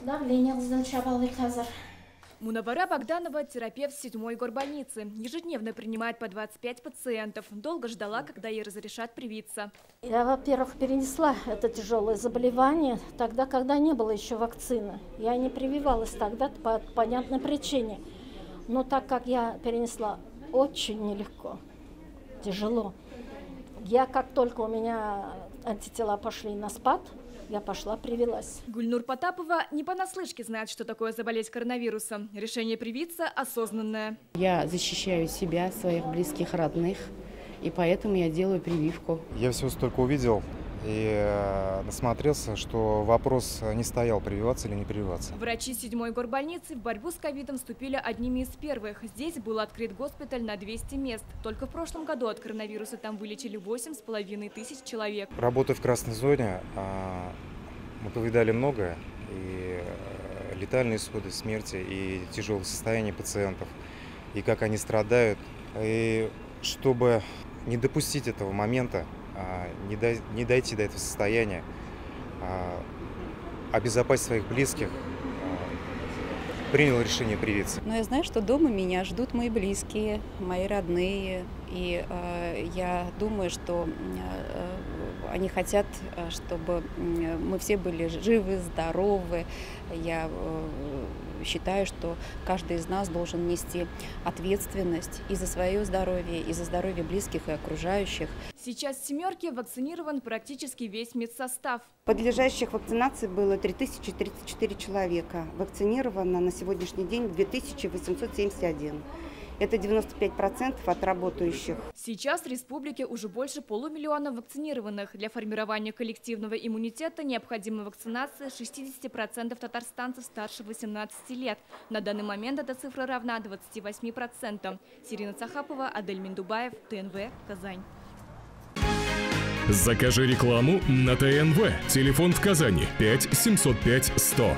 Давление узенчавали казар. Мунавара Богданова – терапевт 7-й горбольницы. Ежедневно принимает по 25 пациентов. Долго ждала, когда ей разрешат привиться. Я, во-первых, перенесла это тяжелое заболевание тогда, когда не было еще вакцины. Я не прививалась тогда по понятной причине. Но так как я перенесла очень нелегко, тяжело. Я, как только у меня антитела пошли на спад, я пошла, привилась. Гульнур Потапова не понаслышке знает, что такое заболеть коронавирусом. Решение привиться осознанное. Я защищаю себя, своих близких, родных, и поэтому я делаю прививку. Я все столько увидел и насмотрелся, что вопрос не стоял, прививаться или не прививаться. Врачи 7-й горбольницы в борьбу с ковидом вступили одними из первых. Здесь был открыт госпиталь на 200 мест. Только в прошлом году от коронавируса там вылечили 8500 человек. Работая в красной зоне, мы повидали многое. И летальные исходы смерти, и тяжелое состояние пациентов, и как они страдают. И чтобы не допустить этого момента, не дойти до этого состояния, обезопасить своих близких, принял решение привиться. Но я знаю, что дома меня ждут мои близкие, мои родные. И я думаю, что они хотят, чтобы мы все были живы, здоровы. Я считаю, что каждый из нас должен нести ответственность и за свое здоровье, и за здоровье близких и окружающих. Сейчас в «семерке» вакцинирован практически весь медсостав. Подлежащих вакцинации было 3034 человека. Вакцинировано на сегодняшний день 2871. Это 95% от работающих. Сейчас в республике уже больше полумиллиона вакцинированных. Для формирования коллективного иммунитета необходима вакцинация 60% татарстанцев старше 18 лет. На данный момент эта цифра равна 28%. Сирина Цахапова, Адель Миндубаев, ТНВ, Казань. Закажи рекламу на ТНВ. Телефон в Казани 5 705 100.